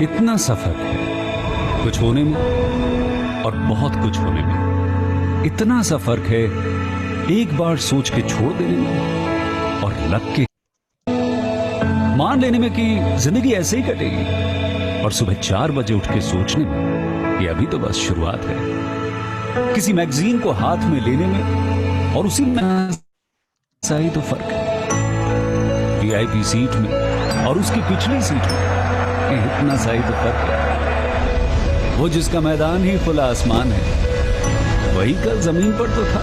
इतना सफर है कुछ होने में और बहुत कुछ होने में। इतना सा फर्क है एक बार सोच के छोड़ देने में और लग के मान लेने में कि जिंदगी ऐसे ही कटेगी, और सुबह 4 बजे उठ के सोचने में ये अभी तो बस शुरुआत है। किसी मैगजीन को हाथ में लेने में और उसी में ऐसा ही तो फर्क है। वीआईपी सीट में और उसकी पिछली सीट में इतना सा ही तो फर्क है। वो जिसका मैदान ही खुला आसमान है वही कल जमीन पर तो था।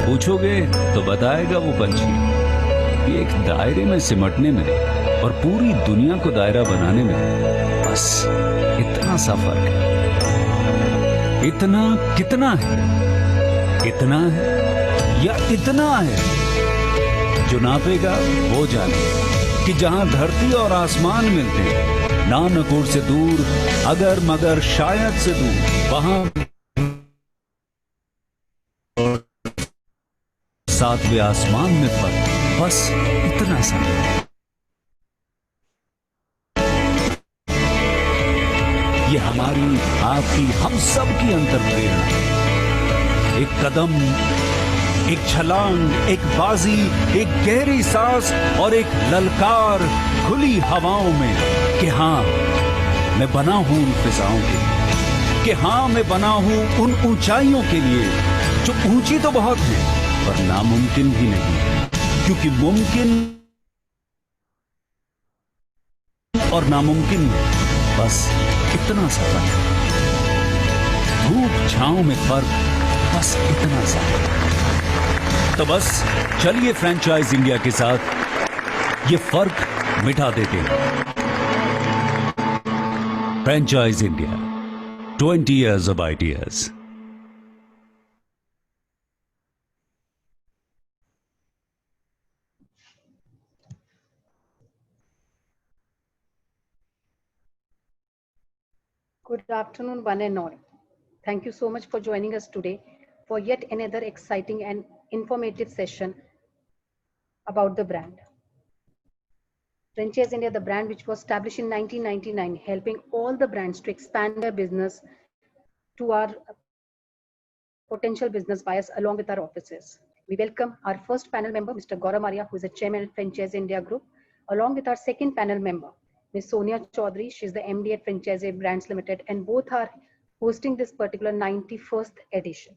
पूछोगे तो बताएगा वो पंछी एक दायरे में सिमटने में और पूरी दुनिया को दायरा बनाने में बस इतना सा फर्क है। इतना कितना है? इतना है या इतना है? जो नापेगा वो जाने कि जहां धरती और आसमान मिलते हैं, ना नकोर से दूर, अगर मगर शायद से दूर, वहां सातवें आसमान में फर्क बस इतना सा। ये हमारी, आपकी, हम सब की अंतर प्रेरणा। एक कदम, एक छलांग, एक बाजी, एक गहरी सांस और एक ललकार खुली हवाओं में कि हाँ मैं बना हूं उन फिजाओं के लिए, कि हाँ मैं बना हूं उन ऊंचाइयों के लिए जो ऊंची तो बहुत है पर नामुमकिन भी नहीं, क्योंकि मुमकिन और नामुमकिन में बस इतना सा फर्क है। धूप छांव में फर्क बस इतना सा। तो बस चलिए फ्रेंचाइज इंडिया के साथ ये फर्क मिटा देते हैं। Franchise India, 20 years of ideas. Good afternoon, one and all. Thank you so much for joining us today for yet another exciting and informative session about the brand. Franchise India, the brand which was established in 1999, helping all the brands to expand their business to our potential business buyers along with our offices. We welcome our first panel member, Mr. Gaurav Maria, who is the chairman of Franchise India Group, along with our second panel member, Ms. Sonia Chaudhary. She is the MD at Franchise Brands Limited, and both are hosting this particular 91st edition.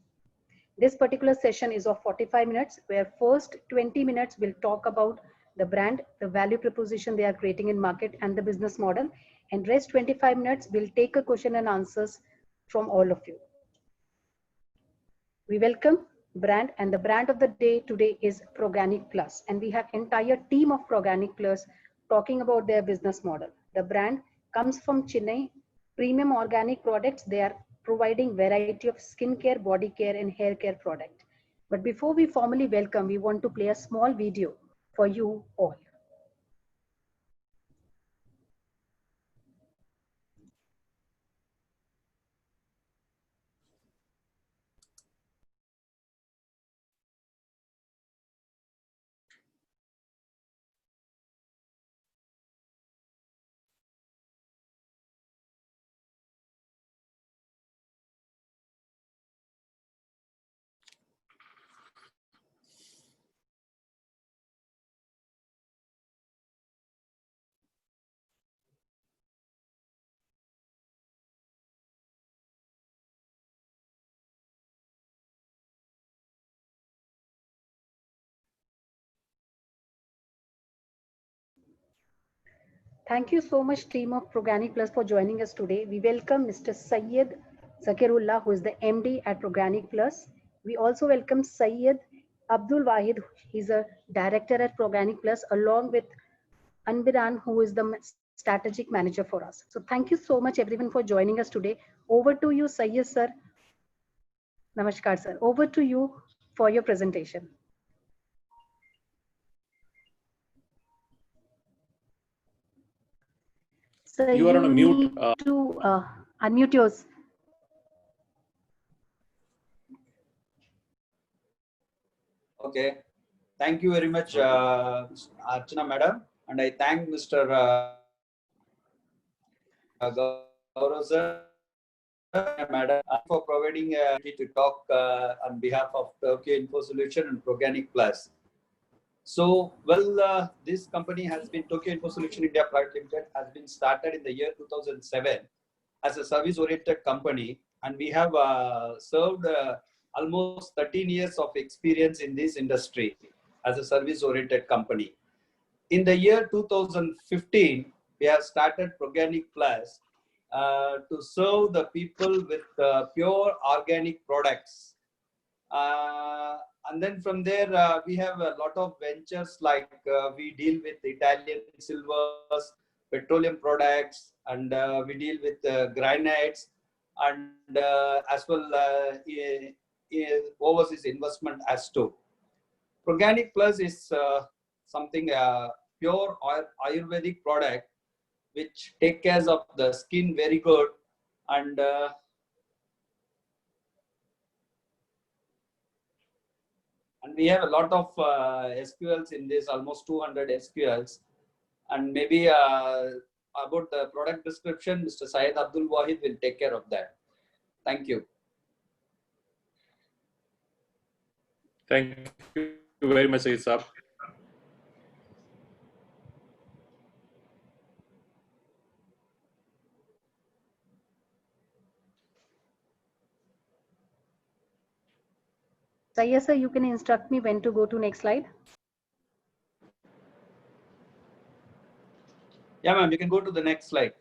This particular session is of 45 minutes, where first 20 minutes will talk about the brand, the value proposition they are creating in market, and the business model. And rest 25 minutes will take a question and answers from all of you. We welcome brand, and the brand of the day today is Proganic Plus, and we have entire team of Proganic Plus talking about their business model. The brand comes from Chennai, premium organic products. They are providing variety of skincare, body care, and hair care product. But before we formally welcome, we want to play a small video for you all. Thank you so much, team of Proganic Plus, for joining us today. We welcome Mr. Syed Zakirullah, who is the MD at Proganic Plus. We also welcome Syed Abdul Wahid, he's a director at Proganic Plus, along with Anbiran, who is the strategic manager for us. So thank you so much everyone for joining us today. Over to you, Sayyid sir. Namaskar sir. Over to you for your presentation. So You are on a you mute. need to unmute yours. Okay. Thank you very much, Archana Madam. And I thank Mr. Gaurav sir, Madam, for providing me to talk on behalf of Tokyo Info Solution and Proganic Plus. So, well, this company has been, Tokyo Info Solution India Private Limited, has been started in the year 2007 as a service-oriented company, and we have served almost 13 years of experience in this industry as a service-oriented company. In the year 2015, we have started Proganic Plus to serve the people with pure organic products. And then from there, we have a lot of ventures, like we deal with Italian silvers, petroleum products, and we deal with granites, and as well overseas investment as too. Proganic Plus is something pure Ayurvedic product which take care of the skin very good, and we have a lot of SQLs in this, almost 200 SQLs. And maybe about the product description, Mr. Syed Abdul Wahid will take care of that. Thank you. Thank you very much, Syed Saab. Sayyid sir, you can instruct me when to go to next slide. Yeah, ma'am, you can go to the next slide.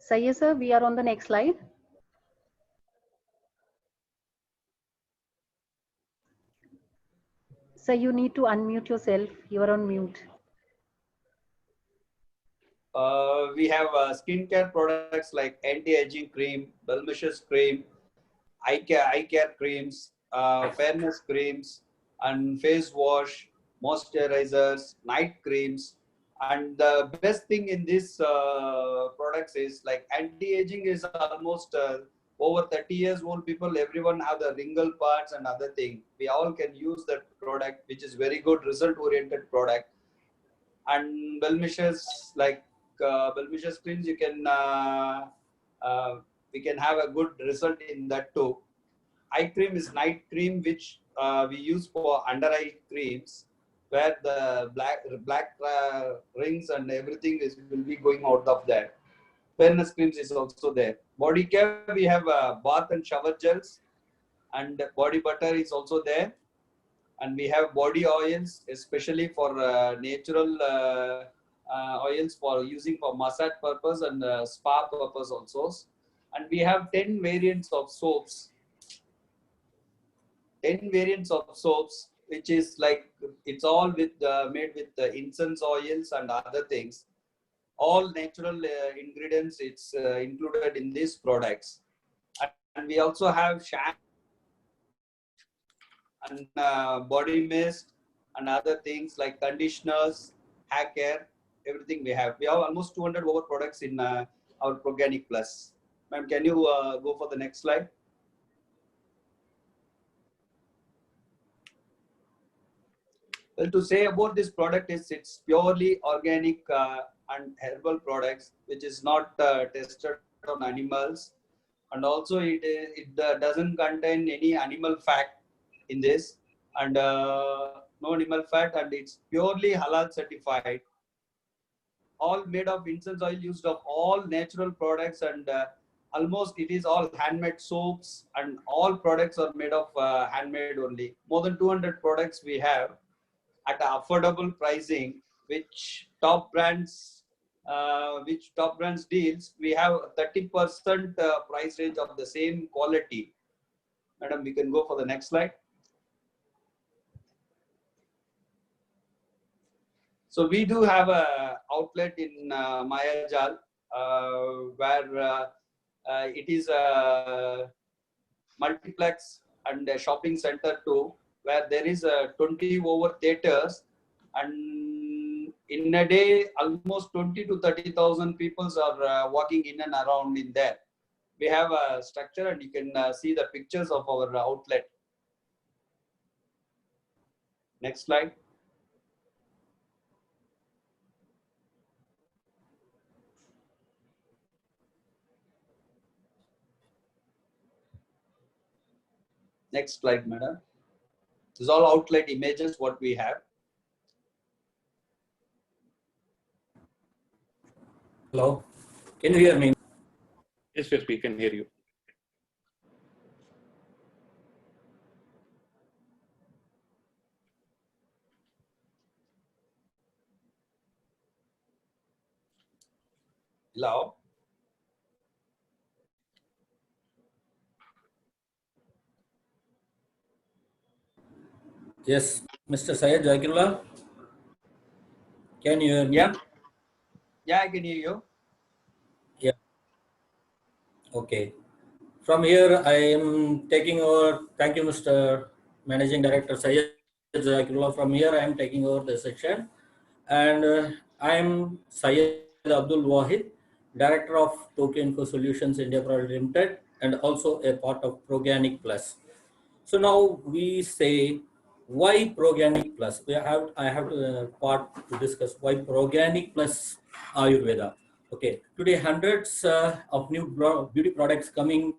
Sayyid sir, we are on the next slide. So you need to unmute yourself. You are on mute. We have skincare products like anti-aging cream, Belmish's cream, eye care creams, fairness creams, and face wash, moisturizers, night creams. And the best thing in these products is like anti-aging is almost over 30 years old people, everyone have the wrinkle parts and other thing. We all can use that product, which is very good result-oriented product. And Belmish's, like Belmish's creams, you can we can have a good result in that too. Eye cream is night cream, which we use for under eye creams, where the black rings and everything will be going out of that. Fairness creams is also there. Body care, we have bath and shower gels, and body butter is also there. And we have body oils, especially for natural oils for using for massage purpose and spa purpose also. And we have 10 variants of soaps. 10 variants of soaps, which is like, it's all with made with incense oils and other things. All natural ingredients, it's included in these products. And we also have shampoo and body mist and other things like conditioners, hair care, everything we have. We have almost 200 over products in our Proganic Plus. Ma'am, can you go for the next slide? Well, to say about this product is it's purely organic and herbal products, which is not tested on animals, and also it doesn't contain any animal fat in this, and no animal fat, and it's purely halal certified. All made of incense oil, used of all natural products, and almost it is all handmade soaps, and all products are made of handmade only. More than 200 products we have at affordable pricing, which top brands deals. We have 30% price range of the same quality. Madam, we can go for the next slide. So we do have a outlet in Mayajal, where it is a multiplex and a shopping center too, where there is 20 over theaters, and in a day almost 20 to 30,000 people are walking in and around in there. We have a structure, and you can see the pictures of our outlet. Next slide. Next slide, madam. This is all outlet images what we have. Hello, can you hear me? Yes, yes, we can hear you. Hello. Yes, Mr. Syed Zakirullah, can you hear me? Yeah. Yeah, I can hear you. Yeah. Okay. From here, I am taking over. Thank you, Mr. Managing Director Syed Zakirullah. From here, I am taking over the section, and I am Syed Abdul Wahid, Director of Tokyo Info Solutions India Private Limited, and also a part of Proganic Plus. So now we say why Proganic Plus. I have a part to discuss why Proganic Plus Ayurveda. Okay, today hundreds of new beauty products coming,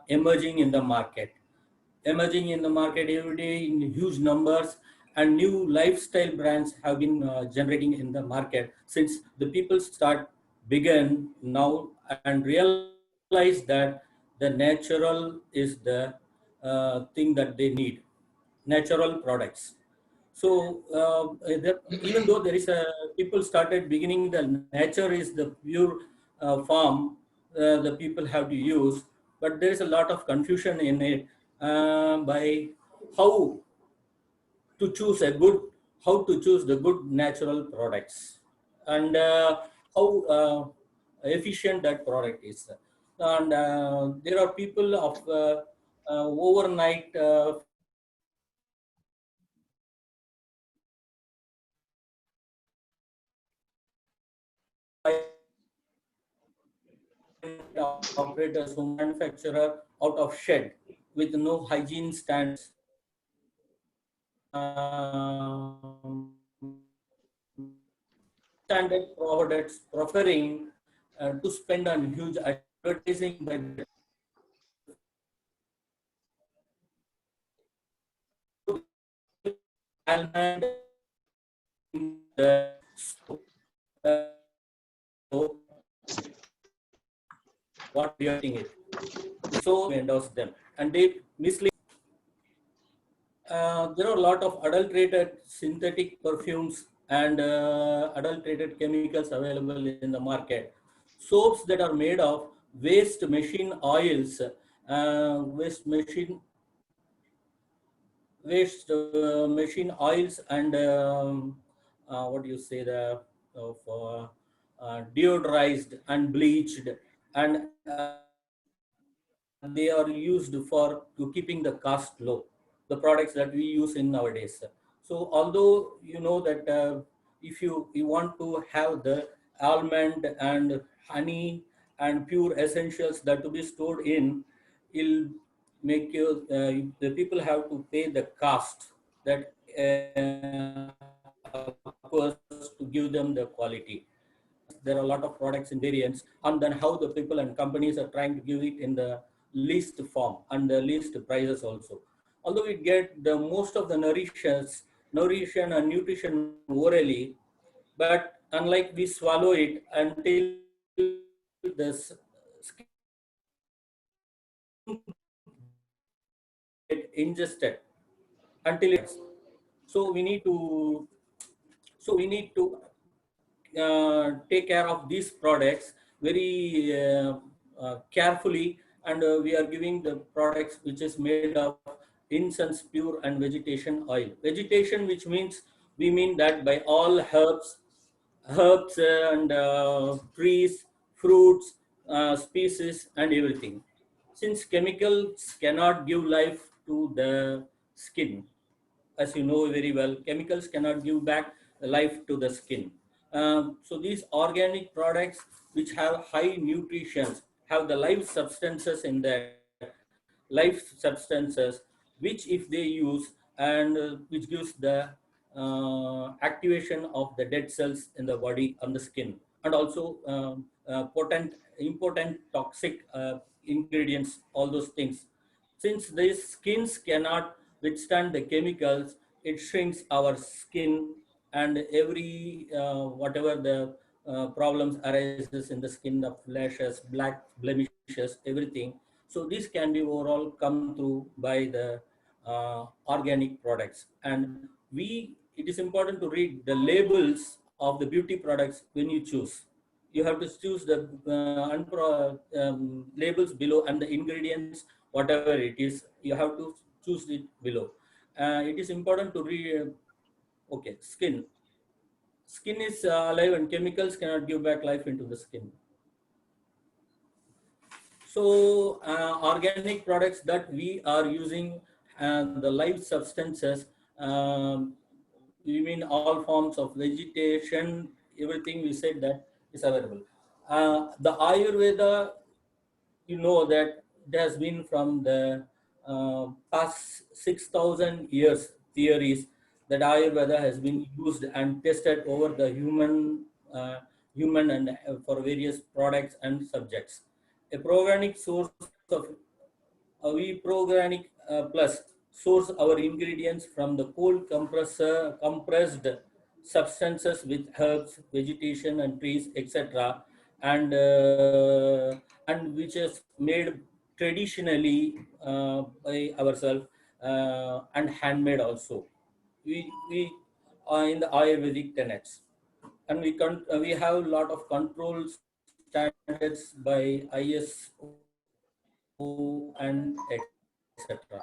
emerging in the market. Emerging in the market every day in huge numbers, and new lifestyle brands have been generating in the market since the people start begin now and realize that the natural is the thing that they need, natural products. So even though there is a people started beginning the nature is the pure form the people have to use, but there is a lot of confusion in it by how to choose a good, how to choose the good natural products, and how efficient that product is. And there are people of overnight operators who manufacture out of shed with no hygiene standards. Standard products preferring to spend on huge advertising by and what we are thinking it. So we endorse them, and they mislead. There are a lot of adulterated synthetic perfumes and adulterated chemicals available in the market. Soaps that are made of waste machine oils, waste machine oils, and what do you say, the deodorized and bleached, and they are used for to keeping the cost low, the products that we use in nowadays. So although you know that if you want to have the almond and honey and pure essentials that to be stored in, it'll make you the people have to pay the cost that of course to give them the quality. there are a lot of products and variants, and then how the people and companies are trying to give it in the least form and the least prices also. Although we get the most of the nutrition and nutrition orally, but unlike we swallow it until the skin get ingested until it's so we need to take care of these products very carefully, and we are giving the products which is made of incense pure and vegetation oil. Vegetation, which means we mean that by all herbs and trees, fruits, species, and everything. Since chemicals cannot give life to the skin, as you know very well, chemicals cannot give back life to the skin. So these organic products which have high nutrition have the life substances in that, life substances which if they use and which gives the activation of the dead cells in the body on the skin, and also important toxic ingredients, all those things. Since these skins cannot withstand the chemicals, it shrinks our skin, and every whatever the problems arises in the skin, the flashes, black blemishes, everything. So this can be overall come through by the organic products. And it is important to read the labels of the beauty products when you choose. You have to choose the labels below and the ingredients, whatever it is, you have to choose it below. It is important to read. Okay, skin is alive and chemicals cannot give back life into the skin. So organic products that we are using and the live substances, we mean all forms of vegetation, everything we said that is available. The Ayurveda, you know that it has been from the past 6,000 years theories that Ayurveda has been used and tested over the human and for various products and subjects. A proorganic source of we proorganic plus source our ingredients from the cold compressed substances with herbs, vegetation and trees, etc. And which is made traditionally by ourselves and handmade also. We are in the Ayurvedic tenets, and we have a lot of control standards by ISO and etc.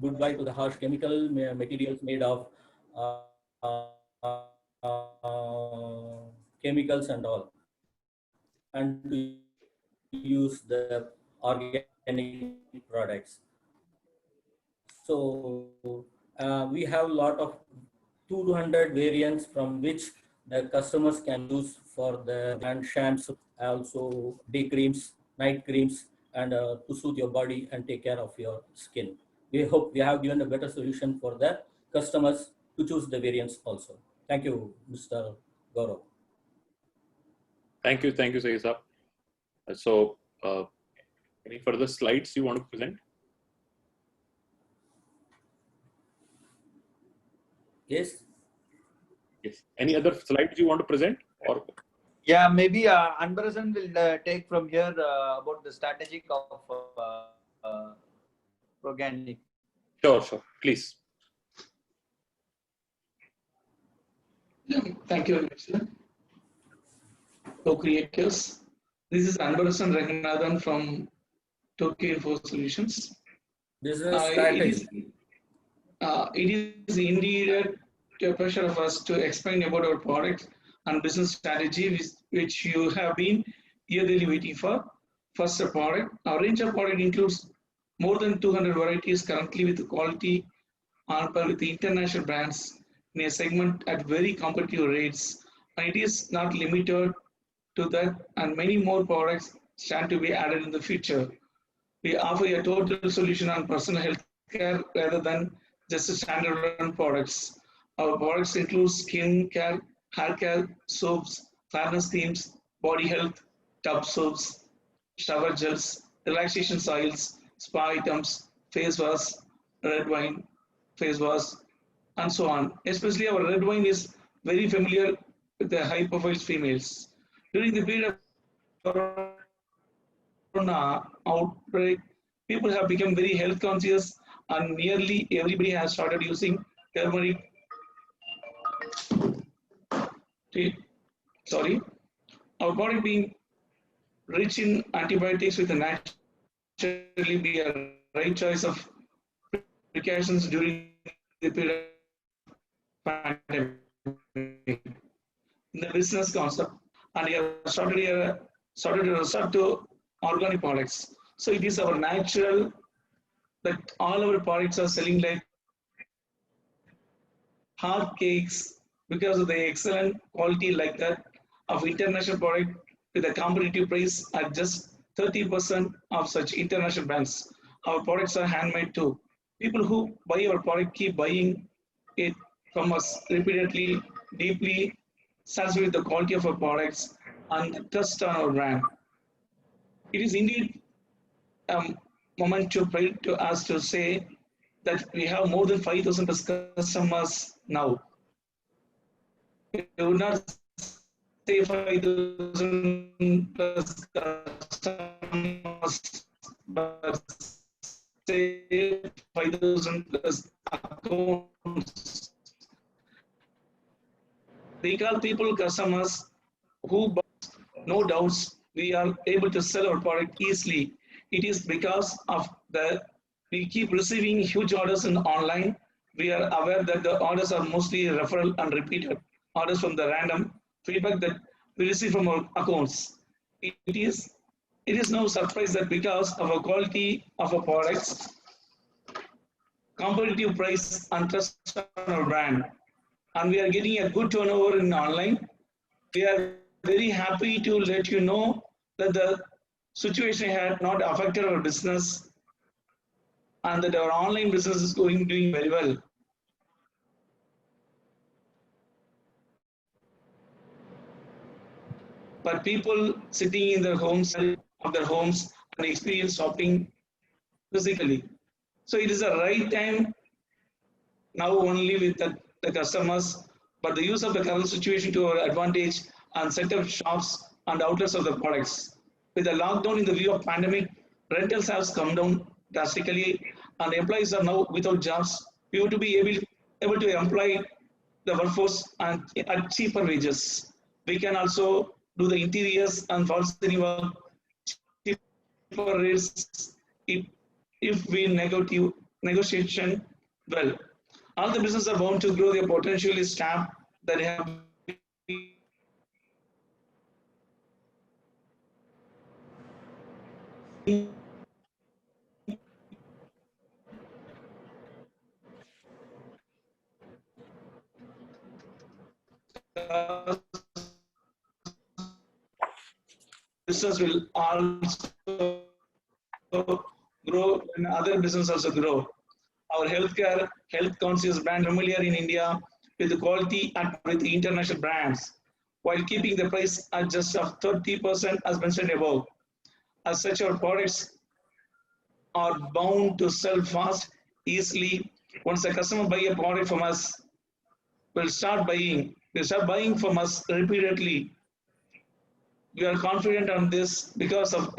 Goodbye to the harsh chemical materials made of chemicals and all, and to use the organic products. So we have a lot of 200 variants from which the customers can use for the brand shampoo, also day creams, night creams, and to soothe your body and take care of your skin. We hope we have given a better solution for the customers to choose the variants also. Thank you, Mr. Gaurav. Thank you, Sayed Saab. So, any further slides you want to present? Yes. Yes. Any other slides you want to present? Or Yeah, maybe Anbarasan will take from here about the strategic of organic. sure, please. Yeah, thank you very much, sir. Co-creators. This is Anbarasan Ranganathan from Tokyo Info Solutions. Business strategy. It is indeed a pleasure of us to explain about our product and business strategy, which you have been eagerly waiting for. First, a product. Our range of product includes more than 200 varieties currently with quality on par with the international brands in a segment at very competitive rates. And it is not limited to that, and many more products stand to be added in the future. We offer a total solution on personal health care rather than just standalone products. Our products include skin care, hair care, soaps, fairness creams, body health, tub soaps, shower gels, relaxation oils, spa items, face wash, red wine, face wash, and so on. Especially our red wine is very familiar with the high profile females. During the period of corona outbreak, people have become very health conscious and nearly everybody has started using turmeric tea. Sorry, our body being rich in antibiotics with a naturally be a right choice of precautions during the period of pandemic. In the business concept, and we have started to resort to organic products. So it is our natural that all our products are selling like hard cakes because of the excellent quality like that of international product with a competitive price at just 30% of such international brands. Our products are handmade too. People who buy our product keep buying it from us repeatedly, deeply satisfied with the quality of our products and trust on our brand. It is indeed a moment to pride to us to say that we have more than 5,000 customers now. We would not say 5,000 plus customers, but say 5,000 plus accounts. We call people customers who buy. No doubts we are able to sell our product easily. It is because of the we keep receiving huge orders in online. We are aware that the orders are mostly referral and repeated orders from the random feedback that we receive from our accounts. It is no surprise that because of the quality of our products, competitive price and trust on our brand, and we are getting a good turnover in online, we are very happy to let you know that the situation had not affected our business and that our online business is doing very well. But people sitting in their homes and experience shopping physically. So it is the right time now only with the customers, but the use of the current situation to our advantage and set up shops and outlets of the products. With the lockdown in the view of pandemic, rentals have come down drastically and employees are now without jobs. We want to be able to employ the workforce and at cheaper wages. We can also do the interiors and false work cheaper rates if we negotiation well. All the businesses are bound to grow their potential is staff that have business will also grow and other business also grow. Our healthcare, health conscious brand familiar in India with the quality and with the international brands, while keeping the price at just of 30% as mentioned above. As such, our products are bound to sell fast, easily. Once a customer buy a product from us, will start buying from us repeatedly. We are confident on this because of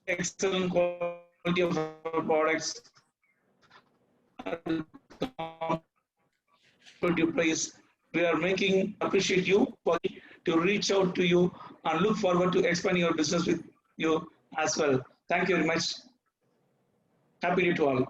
excellent quality of our products and competitive price. We are making appreciate you to reach out to you and look forward to expanding your business with you as well. Thank you very much. Happy day to all.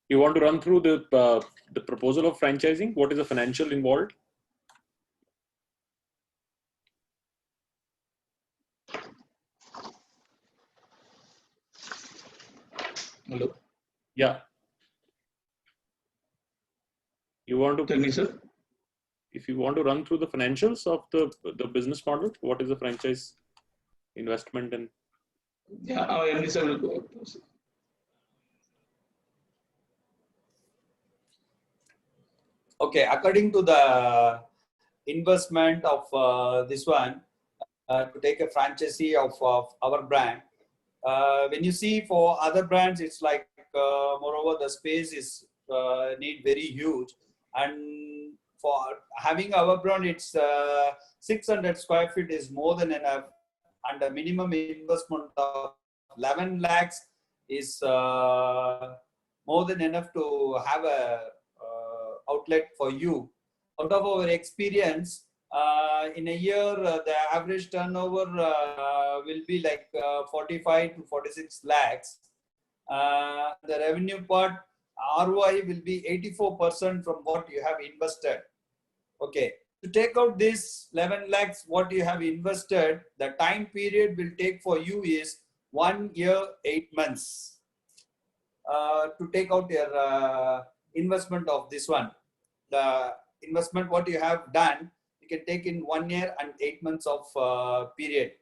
You want to run through the proposal of franchising? What is the financial involved? Hello. Yeah. You want Tell to, me, sir. if you want to run through the financials of the business model, what is the franchise investment and Yeah, our MD sir will go. Okay, according to the investment of this one, to take a franchisee of our brand, when you see for other brands, it's like moreover the space is need very huge, and for having our brand, it's 600 square feet is more than enough, and the minimum investment of 11 lakhs is more than enough to have a outlet for you. Out of our experience, in a year, the average turnover will be like 45 to 46 lakhs. The revenue part, ROI will be 84% from what you have invested. Okay. To take out this 11 lakhs, what you have invested, the time period will take for you is 1 year, 8 months to take out your investment of this one. The investment what you have done, you can take in 1 year and 8 months of period.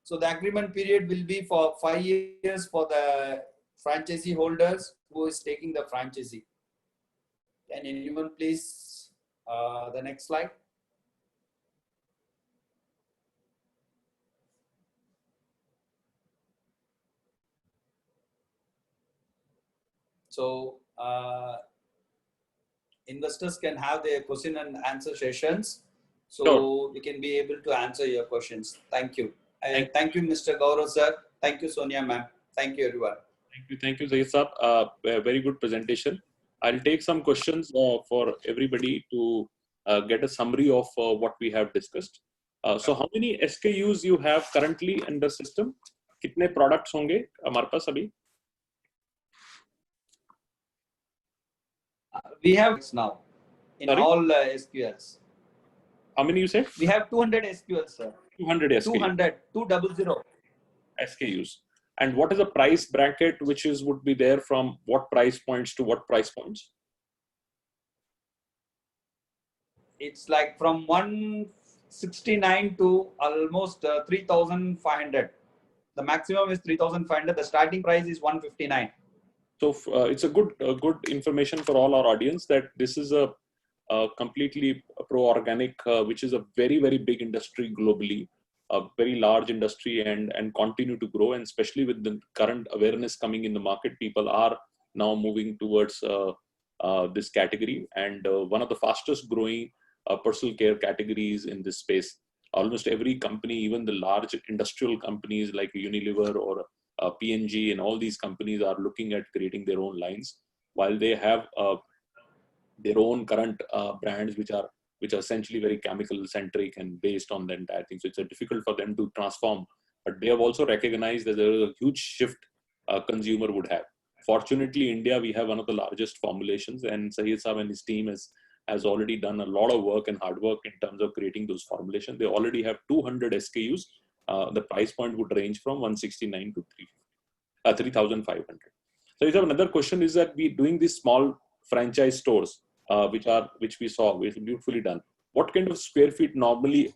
So the agreement period will be for 5 years for the franchisee holders who is taking the franchisee. Can anyone please the next slide? So investors can have their question and answer sessions. So Sure. we can be able to answer your questions. Thank you. Thank you, Mr. Gaurav sir. Thank you, Sonia ma'am. Thank you, everyone. Thank you, Zaid Saab. A very good presentation. I'll take some questions for everybody to get a summary of what we have discussed. So, how many SKUs you have currently in the system? कितने products होंगे हमारे पास अभी? We have now in Sorry? all SQLs. How many you said? We have 200 SQLs, sir. 200 SKUs. 200. SKUs. And what is the price bracket which is would be there from what price points to what price points? It's like from 169 to almost 3,500. The maximum is 3,500. The starting price is 159. So it's a good information for all our audience that this is a completely pro-organic, which is a very, very big industry globally, a very large industry and continue to grow. And especially with the current awareness coming in the market, people are now moving towards this category. And one of the fastest growing personal care categories in this space. Almost every company, even the large industrial companies like Unilever or P&G and all these companies are looking at creating their own lines, while they have their own current brands which are essentially very chemical centric and based on the entire thing. So it's difficult for them to transform, but they have also recognized that there is a huge shift consumer would have. Fortunately, India, we have one of the largest formulations, and Sahid Saab and his team has already done a lot of work and hard work in terms of creating those formulations. They already have 200 SKUs. The price point would range from 169 to 3,500. So another question is that we doing these small franchise stores, which we saw, which is beautifully done. What kind of square feet normally?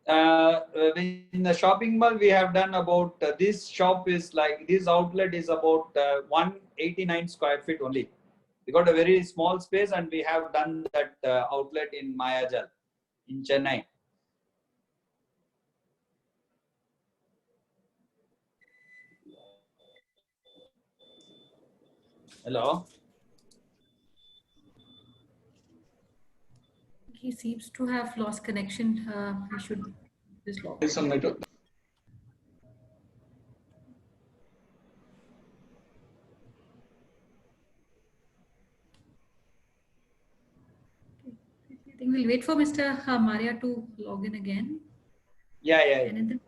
In the shopping mall, we have done about this shop is like this outlet is about 189 square feet only. We got a very small space, and we have done that outlet in Mayajal in Chennai. Hello. He seems to have lost connection. He should just log. Some network. I think we'll wait for Mr. Maria to log in again. Yeah. And in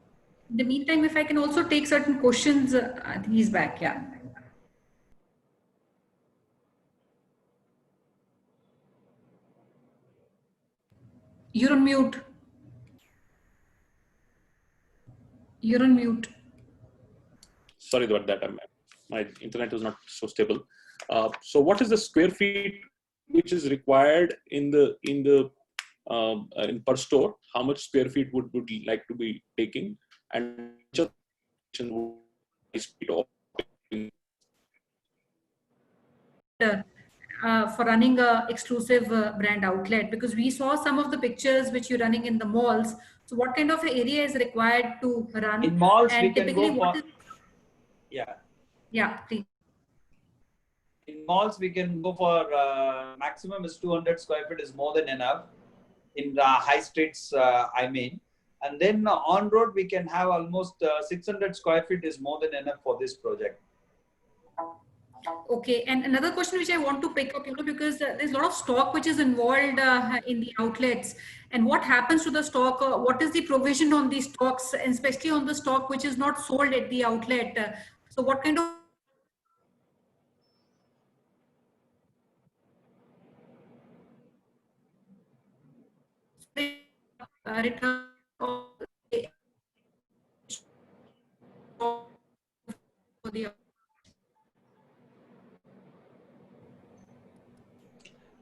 the meantime, if I can also take certain questions, I think he's back. Yeah. You're on mute. You're on mute. Sorry about that. My internet is not so stable. So what is the square feet which is required in per store, how much square feet would like to be taking, and which for running a exclusive brand outlet, because we saw some of the pictures which you're running in the malls. So what kind of area is required to run? In malls, we And can typically go what for, is, yeah. yeah, please. In malls, we can go for maximum is 200 square feet is more than enough. In the high streets, I mean. And then on road, we can have almost 600 square feet is more than enough for this project. Okay, and another question which I want to pick up, because there's a lot of stock which is involved in the outlets, and what happens to the stock? What is the provision on the stocks, and especially on the stock which is not sold at the outlet? So what kind of return for the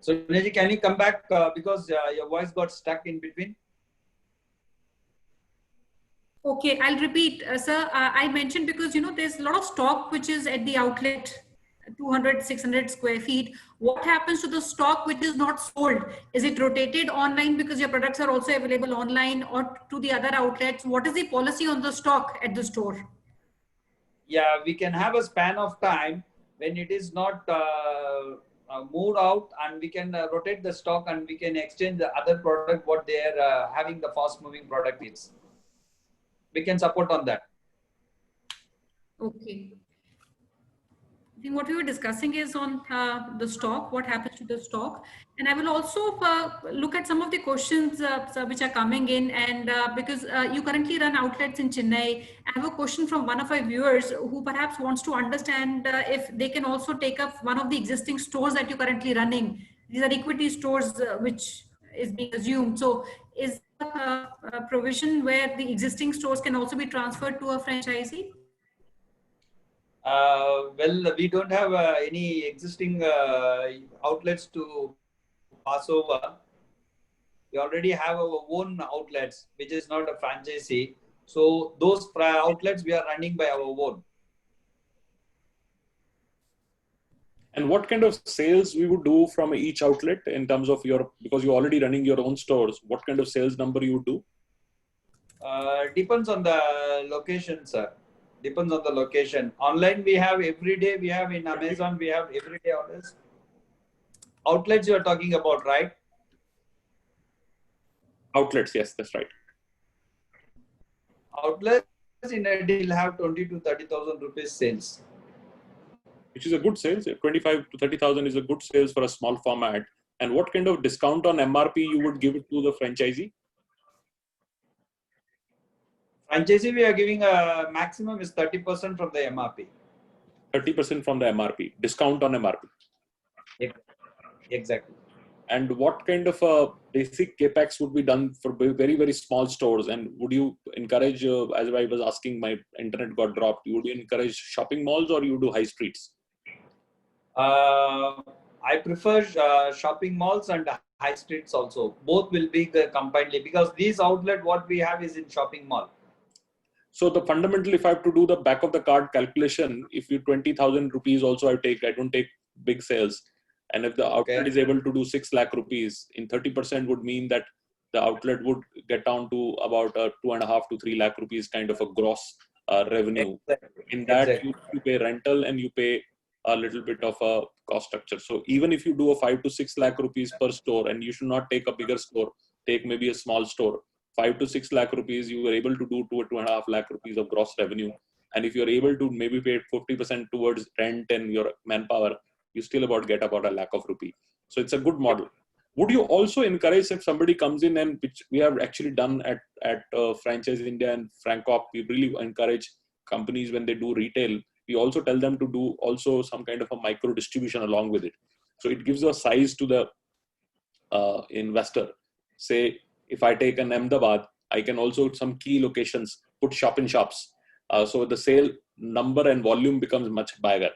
So, Neji, can you come back because your voice got stuck in between? Okay, I'll repeat, sir. I mentioned because there's a lot of stock which is at the outlet, 200, 600 square feet. What happens to the stock which is not sold? Is it rotated online because your products are also available online, or to the other outlets? What is the policy on the stock at the store? Yeah, we can have a span of time when it is not moved out, and we can rotate the stock and we can exchange the other product what they are having the fast moving product is. We can support on that. Okay. I think what we were discussing is on the stock, what happens to the stock. And I will also look at some of the questions which are coming in. And because you currently run outlets in Chennai, I have a question from one of our viewers who perhaps wants to understand if they can also take up one of the existing stores that you're currently running. These are equity stores which is being assumed. So is a provision where the existing stores can also be transferred to a franchisee? Well, we don't have any existing outlets to pass over. We already have our own outlets, which is not a franchisee. So those outlets we are running by our own. And what kind of sales we would do from each outlet in terms of because you're already running your own stores, what kind of sales number you would do? Depends on the location, sir. Depends on the location. Online, we have every day. We have in Amazon, we have everyday orders. Outlets you are talking about, right? Outlets, yes, that's right. Outlets in a day will have 20 to 30,000 rupees sales. Which is a good sales. 25 to 30,000 is a good sales for a small format. And what kind of discount on MRP you would give it to the franchisee? Franchisee, we are giving a maximum is 30% from the MRP. 30% from the MRP. Discount on MRP. Exactly. And what kind of a basic capex would be done for very, very small stores? And would you encourage, as I was asking, my internet got dropped, would you encourage shopping malls or you do high streets? I prefer shopping malls and high streets also. Both will be combined because these outlet what we have is in shopping mall. So the fundamental, if I have to do the back of the card calculation, if you 20,000 rupees also I don't take big sales. And if the outlet is able to do 6 lakh rupees, in 30% would mean that the outlet would get down to about 2.5 to 3 lakh rupees kind of a gross revenue. Exactly. In that Exactly. you pay rental and you pay a little bit of a cost structure. So even if you do a 5 to 6 lakh rupees per store, and you should not take a bigger store, take maybe a small store, 5 to 6 lakh rupees, you were able to do 2.5 lakh rupees of gross revenue. And if you're able to maybe pay 50% towards rent and your manpower, you still get about 1 lakh of rupee. So it's a good model. Would you also encourage if somebody comes in, and which we have actually done at Franchise India and Francop, we really encourage companies when they do retail, we also tell them to do also some kind of a micro distribution along with it. So it gives a size to the investor. Say, if I take an Ahmedabad, I can also at some key locations put shop in shops. So the sale number and volume becomes much bigger.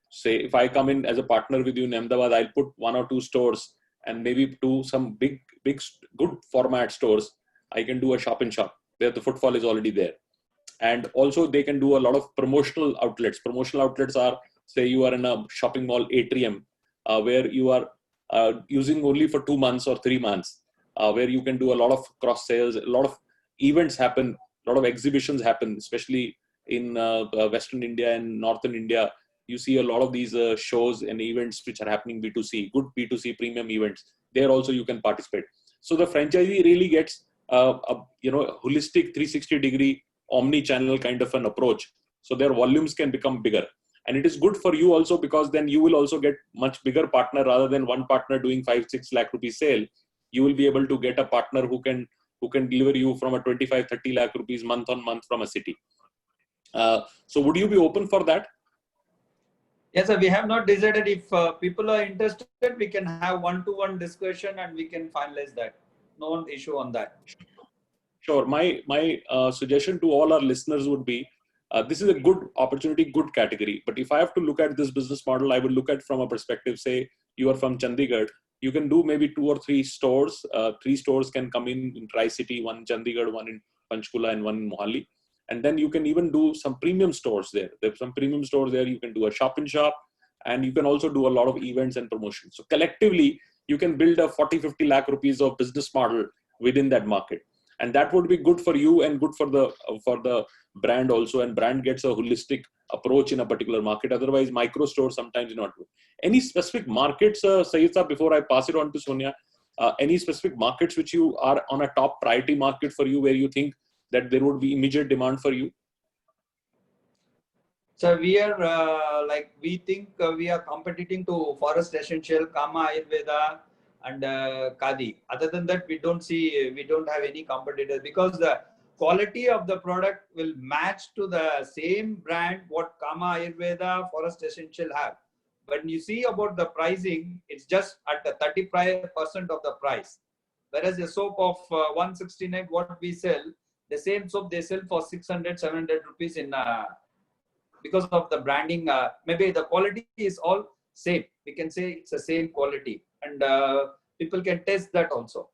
say if I come in as a partner with you in Ahmedabad, I'll put 1 or 2 stores and maybe do some big, good format stores. I can do a shop in shop where the footfall is already there. And also they can do a lot of promotional outlets. Promotional outlets are, say you are in a shopping mall atrium where you are using only for 2 months or 3 months, where you can do a lot of cross sales, a lot of events happen, a lot of exhibitions happen, especially in Western India and Northern India. You see a lot of these shows and events which are happening B2C, good B2C premium events. There also you can participate. So the franchisee really gets a holistic 360-degree omni-channel kind of an approach. So their volumes can become bigger. And it is good for you also because then you will also get much bigger partner rather than one partner doing 5-6 lakh rupees sale. You will be able to get a partner who can deliver you from a 25-30 lakh rupees month on month from a city. So would you be open for that? Yes, sir. We have not decided. If people are interested, we can have one-to-one discussion and we can finalize that. No issue on that. Sure. My suggestion to all our listeners would be, this is a good opportunity, good category. But if I have to look at this business model, I would look at from a perspective, say you are from Chandigarh, you can do maybe 2 or 3 stores. 3 stores can come in Tri-City, one in Chandigarh, one in Panchkula and one in Mohali. And then you can even do some premium stores there. There's some premium stores there. You can do a shop in shop and you can also do a lot of events and promotions. So collectively, you can build a 40-50 lakh rupees of business model within that market. And that would be good for you and good for the brand also. And brand gets a holistic approach in a particular market. Otherwise, micro stores sometimes not good. Any specific markets, Sayed Saab, before I pass it on to Sonia, any specific markets which you are on a top priority market for you where you think that there would be immediate demand for you? So we are we think we are competing to Forest Essential, Kama Ayurveda, and Khadi. Other than that, we don't have any competitors because the quality of the product will match to the same brand what Kama Ayurveda, Forest Essential have. When you see about the pricing, it's just at the 35% of the price. Whereas the soap of 169, what we sell, the same soap they sell for 600, 700 rupees in because of the branding. Maybe the quality is all same. We can say it's the same quality, and people can test that also.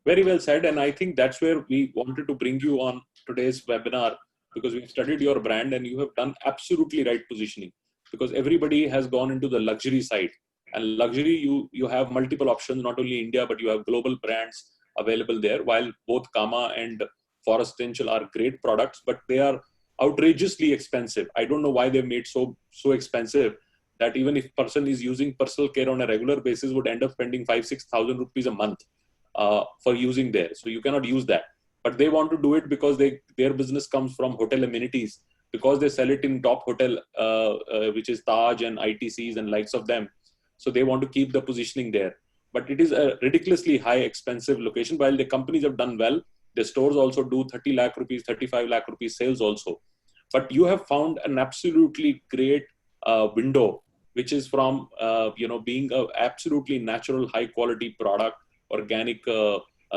Very well said. And I think that's where we wanted to bring you on today's webinar, because we've studied your brand and you have done absolutely right positioning, because everybody has gone into the luxury side. And luxury, you have multiple options, not only India, but you have global brands available there. While both Kama and Forest Essential are great products, but they are outrageously expensive. I don't know why they're made so expensive that even if person is using personal care on a regular basis would end up spending 5,000-6,000 rupees a month for using there. So you cannot use that. But they want to do it because their business comes from hotel amenities, because they sell it in top hotel, which is Taj and ITCs and likes of them. So they want to keep the positioning there. But it is a ridiculously high, expensive location. While the companies have done well, the stores also do 30 lakh rupees, 35 lakh rupees sales also. But you have found an absolutely great window, which is from being an absolutely natural, high quality product, organic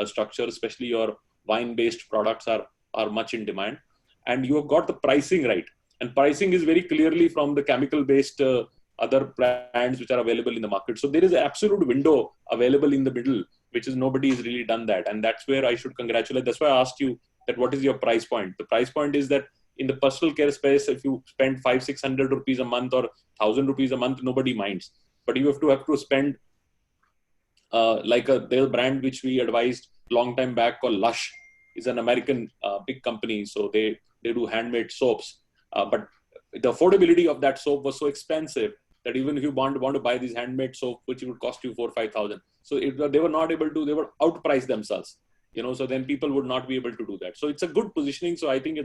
structure, especially your wine-based products are much in demand. And you have got the pricing right. And pricing is very clearly from the chemical-based other brands which are available in the market. So there is an absolute window available in the middle, which is nobody has really done that. And that's where I should congratulate. That's why I asked you that what is your price point? The price point is that in the personal care space, if you spend 500-600 rupees a month or 1,000 rupees a month, nobody minds. But you have to spend there's a brand which we advised long time back called Lush. Is an American big company. So they do handmade soaps. But the affordability of that soap was so expensive that even if you want to buy these handmade soap, which would cost you 4,000-5,000. So they were not able to, they were outpriced themselves, so then people would not be able to do that. So it's a good positioning. So I think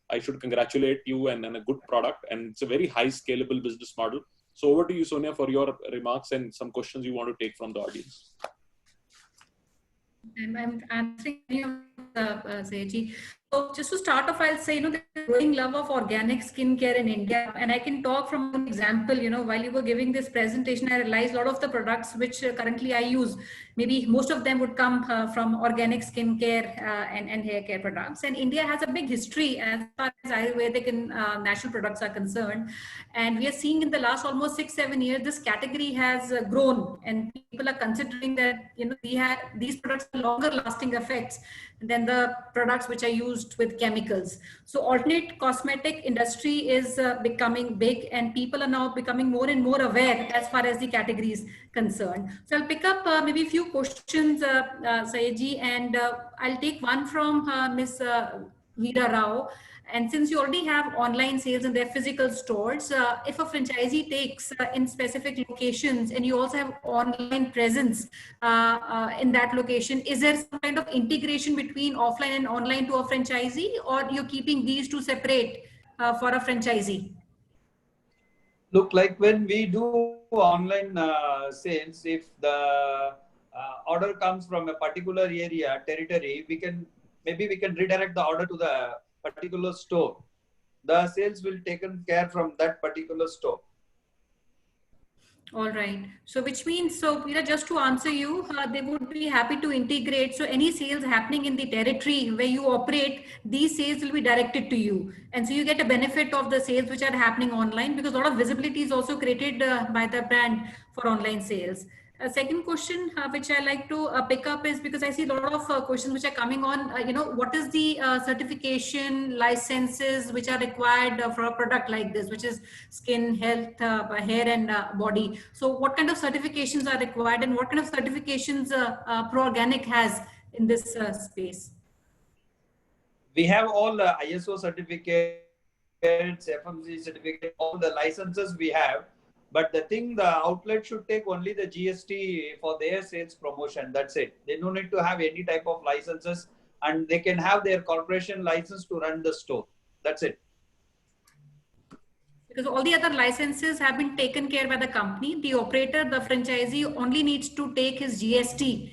I should congratulate you and a good product, and it's a very high scalable business model. So over to you, Sonia, for your remarks and some questions you want to take from the audience. I'm answering you, Sayedji. So just to start off, I'll say, the growing love of organic skincare in India, and I can talk from an example, while you were giving this presentation, I realized a lot of the products which currently I use, maybe most of them would come from organic skincare and hair care products. And India has a big history as far as Ayurvedic and natural products are concerned. And we are seeing in the last almost 6-7 years, this category has grown, and people are considering that, these products have longer lasting effects than the products which are used with chemicals. So alternate cosmetic industry is becoming big, and people are now becoming more and more aware as far as the category is concerned. So I'll pick up maybe a few questions, Sayedji, and I'll take one from Ms. Veera Rao. And since you already have online sales in their physical stores, if a franchisee takes in specific locations and you also have online presence in that location, is there some kind of integration between offline and online to a franchisee, or you're keeping these two separate for a franchisee? Look, like when we do online sales, if the order comes from a particular area, territory, we can redirect the order to the particular store. The sales will taken care from that particular store. All right. So which means, just to answer you, they would be happy to integrate. So any sales happening in the territory where you operate, these sales will be directed to you. And so you get a benefit of the sales which are happening online, because a lot of visibility is also created by the brand for online sales. A second question which I like to pick up is, because I see a lot of questions which are coming on, what is the certification licenses which are required for a product like this, which is skin health, hair and body. So what kind of certifications are required, and what kind of certifications ProOrganic has in this space? We have all ISO certificates, FMC certificate, all the licenses we have. But the thing, the outlet should take only the GST for their sales promotion. That's it. They don't need to have any type of licenses, and they can have their corporation license to run the store. That's it. Because all the other licenses have been taken care by the company. The operator, the franchisee, only needs to take his GST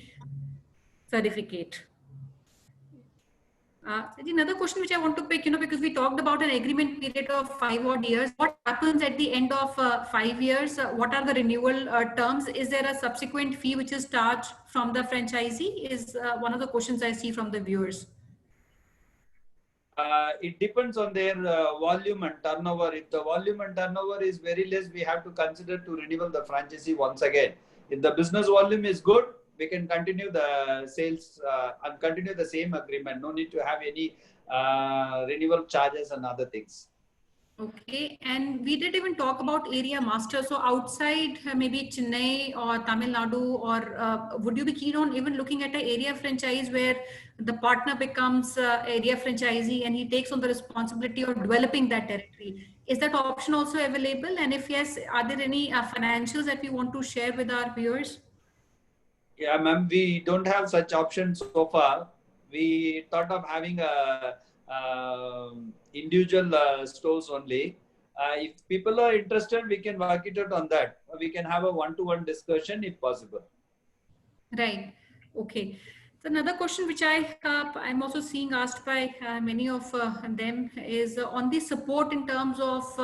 certificate. Another question which I want to pick, because we talked about an agreement period of 5 odd years. What happens at the end of 5 years? What are the renewal terms? Is there a subsequent fee which is charged from the franchisee? Is one of the questions I see from the viewers. It depends on their volume and turnover. If the volume and turnover is very less, we have to consider to renew the franchisee once again. If the business volume is good, we can continue the sales and continue the same agreement. No need to have any renewal charges and other things. Okay, and we did even talk about area master. So outside maybe Chennai or Tamil Nadu, or would you be keen on even looking at an area franchise where the partner becomes area franchisee and he takes on the responsibility of developing that territory? Is that option also available? And if yes, are there any financials that we want to share with our viewers? Yeah, ma'am, we don't have such options so far. We thought of having a individual stores only. If people are interested, we can work it out on that. We can have a one-to-one discussion if possible. Right. Okay. So another question which I'm also seeing asked by many of them is on the support in terms of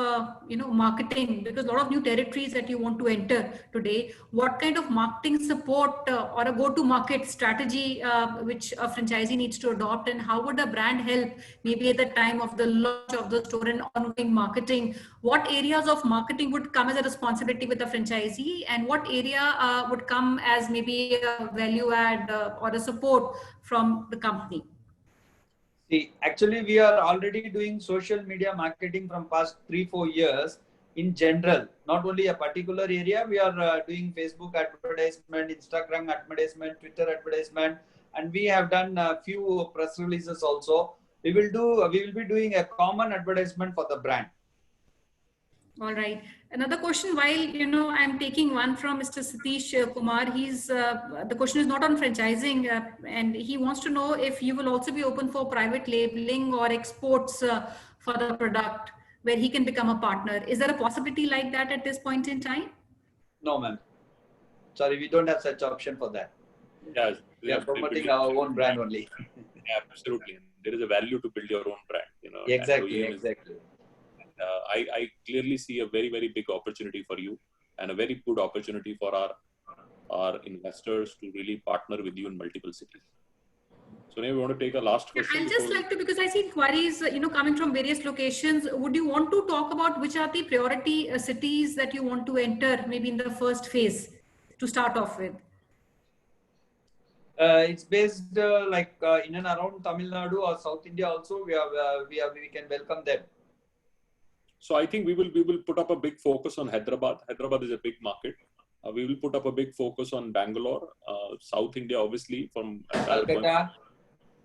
marketing, because a lot of new territories that you want to enter today. What kind of marketing support or a go-to-market strategy which a franchisee needs to adopt, and how would a brand help maybe at the time of the launch of the store and ongoing marketing? What areas of marketing would come as a responsibility with the franchisee, and what area would come as maybe a value add or a support from the company? See, actually, we are already doing social media marketing from past 3-4 years in general, not only a particular area. We are doing Facebook advertisement, Instagram advertisement, Twitter advertisement, and we have done a few press releases also. We will be doing a common advertisement for the brand. All right. Another question, while I'm taking one from Mr. Satish Kumar, he's the question is not on franchising, and he wants to know if you will also be open for private labeling or exports for the product where he can become a partner. Is there a possibility like that at this point in time? No, ma'am. Sorry, we don't have such option for that. Yes, we are promoting our own brand only. Absolutely. There is a value to build your own brand, you know. Exactly, And OEM is, exactly. I clearly see a very, very big opportunity for you and a very good opportunity for our investors to really partner with you in multiple cities. So now we want to take a last question. I'll just before like to, because I see inquiries, coming from various locations. Would you want to talk about which are the priority cities that you want to enter, maybe in the first phase to start off with? It's based in and around Tamil Nadu or South India also. We can welcome them. So I think we will put up a big focus on Hyderabad. Hyderabad is a big market. We will put up a big focus on Bangalore, South India, obviously from Calcutta.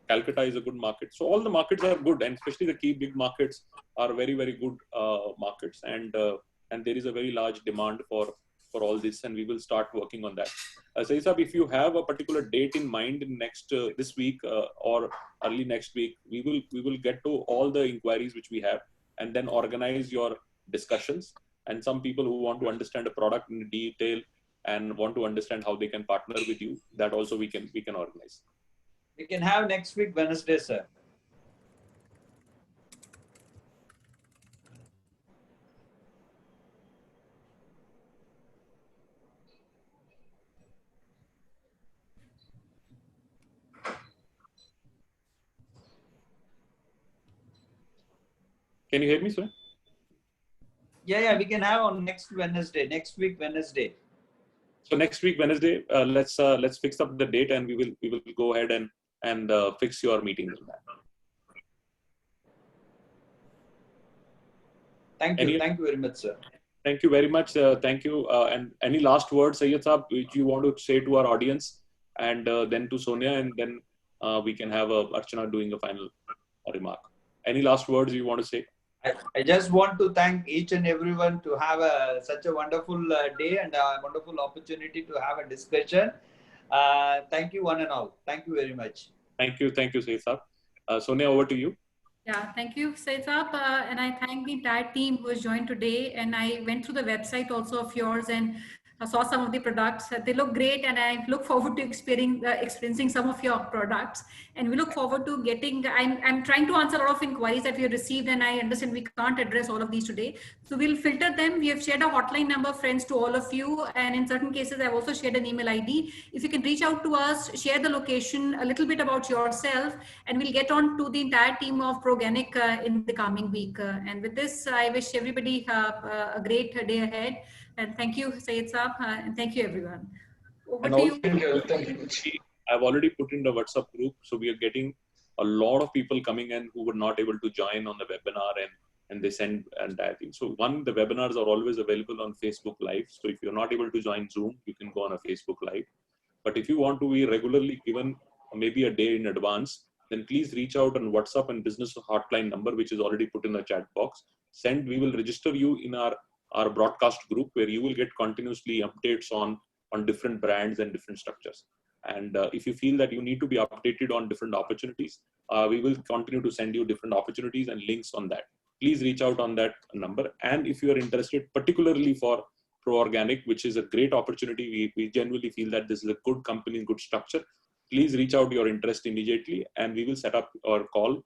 Calcutta is a good market. So all the markets are good, and especially the key big markets are very, very good markets. And there is a very large demand for all this, and we will start working on that. Saisab, if you have a particular date in mind in next this week or early next week, we will get to all the inquiries which we have, and then organize your discussions. And some people who want to understand a product in detail and want to understand how they can partner with you, that also we can organize. We can have next week Wednesday, sir. Can you hear me, sir? Yeah, we can have on next Wednesday. Next week Wednesday. So next week Wednesday, let's fix up the date, and we will go ahead and fix your meeting with that. Thank you. Thank you very much, sir. Thank you very much. Thank you. And any last words, Syed Saab, which you want to say to our audience, and then to Sonia, and then we can have Archana doing a final remark. Any last words you want to say? I just want to thank each and everyone to have such a wonderful day and a wonderful opportunity to have a discussion. Thank you one and all. Thank you very much. Thank you, Syed Saab. Sonia, over to you. Yeah, thank you, Syed Saab. And I thank the entire team who has joined today. And I went through the website also of yours and I saw some of the products. They look great, and I look forward to experiencing some of your products. And we look forward to getting, I'm trying to answer a lot of inquiries that we have received, and I understand we can't address all of these today. So we'll filter them. We have shared a hotline number, friends, to all of you. And in certain cases, I've also shared an email ID. If you can reach out to us, share the location, a little bit about yourself, and we'll get on to the entire team of Proganic in the coming week. And with this, I wish everybody a great day ahead. And thank you, Syed Saab, and thank you, everyone. Over to you. Thank you. I've already put in the WhatsApp group, so we are getting a lot of people coming in who were not able to join on the webinar, and they send and that thing. So the webinars are always available on Facebook Live. So if you're not able to join Zoom, you can go on a Facebook Live. But if you want to be regularly given maybe a day in advance, then please reach out on WhatsApp and business hotline number, which is already put in the chat box. We will register you in our broadcast group, where you will get continuously updates on different brands and different structures. And if you feel that you need to be updated on different opportunities, we will continue to send you different opportunities and links on that. Please reach out on that number. And if you are interested, particularly for ProOrganic, which is a great opportunity, we genuinely feel that this is a good company, good structure. Please reach out your interest immediately, and we will set up our call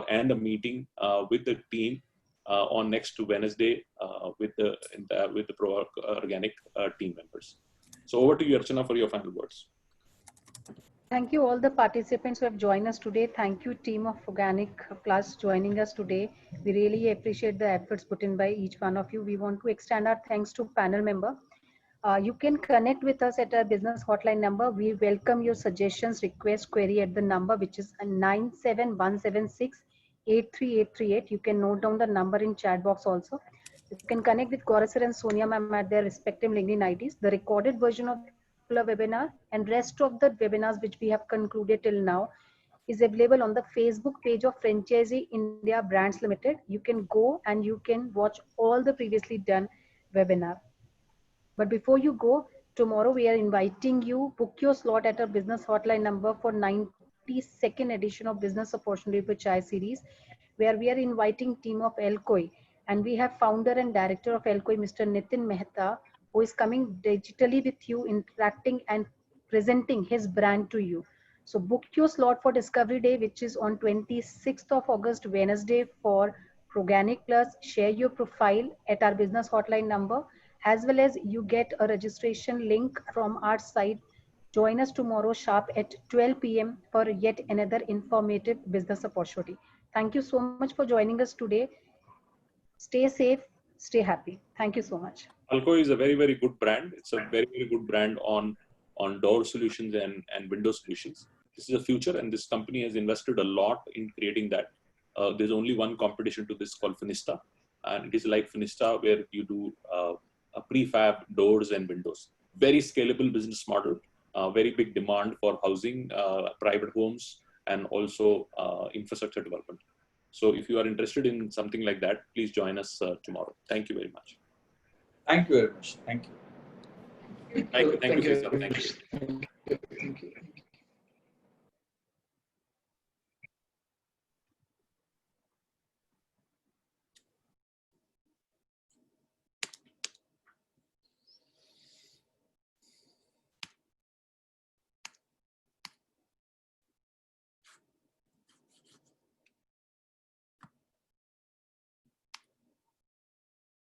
and a meeting with the team on next Wednesday with the ProOrganic team members. So over to you, Archana, for your final words. Thank you all the participants who have joined us today. Thank you, team of Organic Plus, joining us today. We really appreciate the efforts put in by each one of you. We want to extend our thanks to panel member. You can connect with us at our business hotline number. We welcome your suggestions, requests, query at the number, which is 97176-83838. You can note down the number in chat box also. You can connect with Gaurav and Sonia ma'am at their respective LinkedIn IDs. The recorded version of the webinar and rest of the webinars which we have concluded till now is available on the Facebook page of Franchisee India Brands Limited. You can go and you can watch all the previously done webinar. But before you go, tomorrow we are inviting you, book your slot at our business hotline number for 92nd edition of Business Opportunity for Chai series, where we are inviting team of Elkoi, and we have founder and director of Elkoi, Mr. Nitin Mehta, who is coming digitally with you, interacting and presenting his brand to you. So book your slot for Discovery Day, which is on 26th of August, Wednesday, for Proganic Plus. Share your profile at our business hotline number, as well as you get a registration link from our site. Join us tomorrow sharp at 12 p.m. for yet another informative business opportunity. Thank you so much for joining us today. Stay safe, stay happy. Thank you so much. Alco is a very, very good brand. It's a very, very good brand on door solutions and window solutions. This is a future, and this company has invested a lot in creating that. There's only one competition to this called Finista, and it is like Finista, where you do a prefab doors and windows. Very scalable business model, very big demand for housing, private homes, and also infrastructure development. So if you are interested in something like that, please join us tomorrow. Thank you very much. Thank you very much. Thank you. Thank you, Thank you. Cecil. Thank you. Thank you.